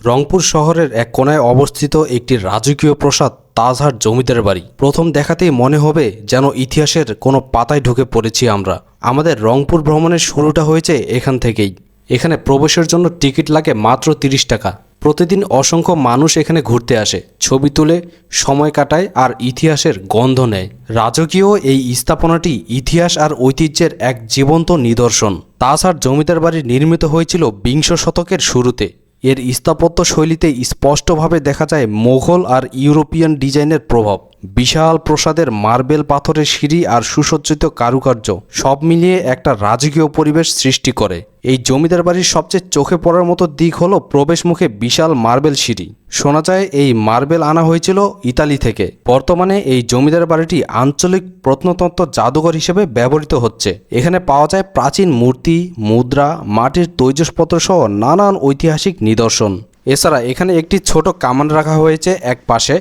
রংপুর শহরের এক কোণায় অবস্থিত একটি রাজকীয় প্রাসাদ তাজহাট জমিদার বাড়ি। প্রথম দেখাতেই মনে হবে যেন ইতিহাসের কোনো পাতায় ঢুকে পড়েছি আমরা। আমাদের রংপুর ভ্রমণের শুরুটা হয়েছে এখান থেকেই। এখানে প্রবেশের জন্য টিকিট লাগে মাত্র ৩০ টাকা। প্রতিদিন অসংখ্য মানুষ এখানে ঘুরতে আসে, ছবি তুলে, সময় কাটায় আর ইতিহাসের গন্ধ নেয়। রাজকীয় এই স্থাপনাটি ইতিহাস আর ঐতিহ্যের এক জীবন্ত নিদর্শন। তাজহাট জমিদার বাড়ি নির্মিত হয়েছিল বিংশ শতকের শুরুতে। এর স্থাপত্য শৈলীতে স্পষ্টভাবে দেখা যায় মোগল আর ইউরোপিয়ান ডিজাইনের প্রভাব। বিশাল প্রাসাদের মার্বেল পাথরের সিঁড়ি আর সুসজ্জিত কারুকার্য সব মিলিয়ে একটা রাজকীয় পরিবেশ সৃষ্টি করে। এই জমিদার বাড়ির সবচেয়ে চোখে পড়ার মতো দিক হলো প্রবেশমুখে বিশাল মার্বেল সিঁড়ি। শোনা যায় এই মার্বেল আনা হয়েছিল ইতালি থেকে। বর্তমানে এই জমিদার বাড়িটি আঞ্চলিক প্রত্নতত্ত্ব জাদুঘর হিসেবে ব্যবহৃত হচ্ছে। এখানে পাওয়া যায় প্রাচীন মূর্তি, মুদ্রা, মাটির তৈজসপত্র সহ নানান ঐতিহাসিক নিদর্শন। এছাড়া এখানে একটি ছোট কামান রাখা হয়েছে এক পাশে,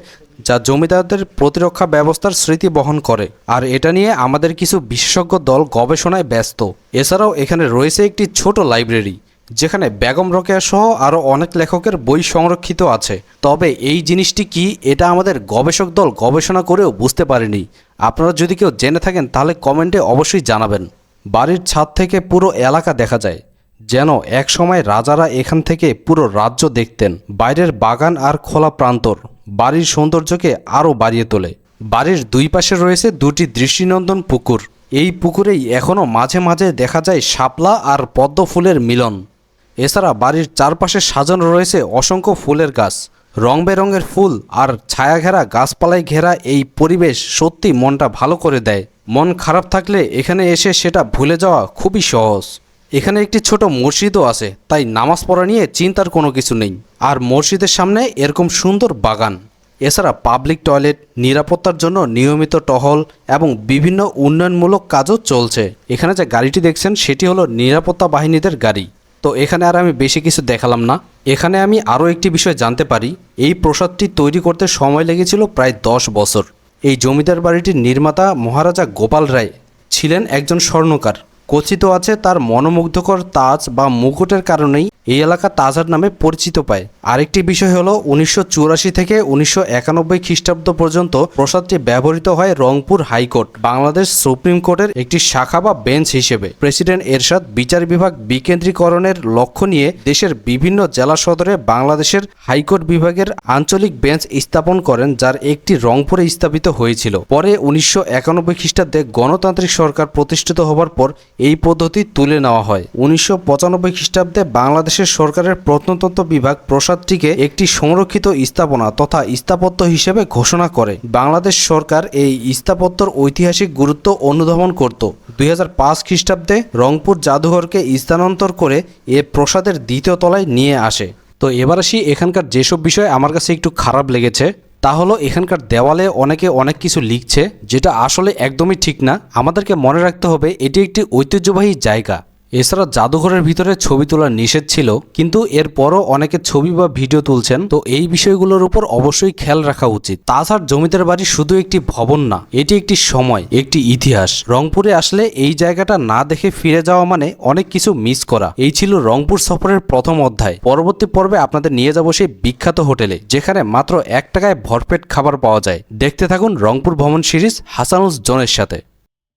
যা জমিদারদের প্রতিরক্ষা ব্যবস্থার স্মৃতি বহন করে। আর এটা নিয়ে আমাদের কিছু বিশেষজ্ঞ দল গবেষণায় ব্যস্ত। এছাড়াও এখানে রয়েছে একটি ছোট লাইব্রেরি, যেখানে বেগম রোকেয়া সহ আরও অনেক লেখকের বই সংরক্ষিত আছে। তবে এই জিনিসটি কি, এটা আমাদের গবেষক দল গবেষণা করেও বুঝতে পারেনি। আপনারা যদি কেউ জেনে থাকেন তাহলে কমেন্টে অবশ্যই জানাবেন। বাড়ির ছাদ থেকে পুরো এলাকা দেখা যায়, যেন এক সময় রাজারা এখান থেকে পুরো রাজ্য দেখতেন। বাইরের বাগান আর খোলা প্রান্তর বাড়ির সৌন্দর্যকে আরও বাড়িয়ে তোলে। বাড়ির দুই পাশে রয়েছে দুটি দৃষ্টিনন্দন পুকুর। এই পুকুরেই এখনও মাঝে মাঝে দেখা যায় শাপলা আর পদ্ম ফুলের মিলন। এছাড়া বাড়ির চারপাশে সাজানো রয়েছে অসংখ্য ফুলের গাছ। রং বেরঙের ফুল আর ছায়া ঘেরা গাছপালায় ঘেরা এই পরিবেশ সত্যি মনটা ভালো করে দেয়। মন খারাপ থাকলে এখানে এসে সেটা ভুলে যাওয়া খুবই সহজ। এখানে একটি ছোট মসজিদও আছে, তাই নামাজ পড়া নিয়ে চিন্তার কোনো কিছু নেই। আর মসজিদের সামনে এরকম সুন্দর বাগান। এছাড়া পাবলিক টয়লেট, নিরাপত্তার জন্য নিয়মিত টহল এবং বিভিন্ন উন্নয়নমূলক কাজও চলছে। এখানে যে গাড়িটি দেখছেন সেটি হলো নিরাপত্তা বাহিনীদের গাড়ি। তো এখানে আর আমি বেশি কিছু দেখালাম না। এখানে আমি আরও একটি বিষয় জানতে পারি, এই প্রাসাদটি তৈরি করতে সময় লেগেছিল প্রায় 10 বছর। এই জমিদার বাড়িটির নির্মাতা মহারাজা গোপাল রায় ছিলেন একজন স্বর্ণকার। কথিত আছে তার মনোমুগ্ধকর তাজ বা মুকুটের কারণেই এই এলাকা তাজহাট নামে পরিচিত পায়। আরেকটি বিষয় হলো 1984 থেকে 1991 খ্রিস্টাব্দ পর্যন্ত প্রাসাদটি ব্যবহৃত হয় রংপুর হাইকোর্ট, বাংলাদেশ সুপ্রিম কোর্টের একটি শাখা বা বেঞ্চ হিসেবে। প্রেসিডেন্ট এরশাদ বিচার বিভাগ বিকেন্দ্রীকরণের লক্ষ্য নিয়ে দেশের বিভিন্ন জেলা সদরে বাংলাদেশের হাইকোর্ট বিভাগের আঞ্চলিক বেঞ্চ স্থাপন করেন, যার একটি রংপুরে স্থাপিত হয়েছিল। পরে 1991 খ্রিস্টাব্দে গণতান্ত্রিক সরকার প্রতিষ্ঠিত হবার পর এই পদ্ধতি তুলে নেওয়া হয়। 1995 খ্রিস্টাব্দে বাংলাদেশের সরকারের প্রত্নতত্ত্ব বিভাগ প্রাসাদটিকে একটি সংরক্ষিত স্থাপনা তথা স্থাপত্য হিসেবে ঘোষণা করে। বাংলাদেশ সরকার এই স্থাপত্যর ঐতিহাসিক গুরুত্ব অনুধাবন করত। 2005 খ্রিস্টাব্দে রংপুর জাদুঘরকে স্থানান্তর করে এ প্রাসাদের দ্বিতীয় তলায় নিয়ে আসে। তো এবার আসি এখানকার যেসব বিষয় আমার কাছে একটু খারাপ লেগেছে, তা হলো এখানকার দেওয়ালে অনেকে অনেক কিছু লিখছে, যেটা আসলে একদমই ঠিক না। আমাদেরকে মনে রাখতে হবে এটি একটি ঐতিহ্যবাহী জায়গা। এছাড়া জাদুঘরের ভিতরে ছবি তোলা নিষেধ ছিল, কিন্তু এরপরও অনেকে ছবি বা ভিডিও তুলছেন। তো এই বিষয়গুলোর উপর অবশ্যই খেয়াল রাখা উচিত। তাছাড়া জমিদার বাড়ি শুধু একটি ভবন না, এটি একটি সময়, একটি ইতিহাস। রংপুরে আসলে এই জায়গাটা না দেখে ফিরে যাওয়া মানে অনেক কিছু মিস করা। এই ছিল রংপুর সফরের প্রথম অধ্যায়। পরবর্তী পর্বে আপনাদের নিয়ে যাব সেই বিখ্যাত হোটেলে, যেখানে মাত্র 1 টাকায় ভরপেট খাবার পাওয়া যায়। দেখতে থাকুন রংপুর ভ্রমণ সিরিজ হাসানুজ জনের সাথে।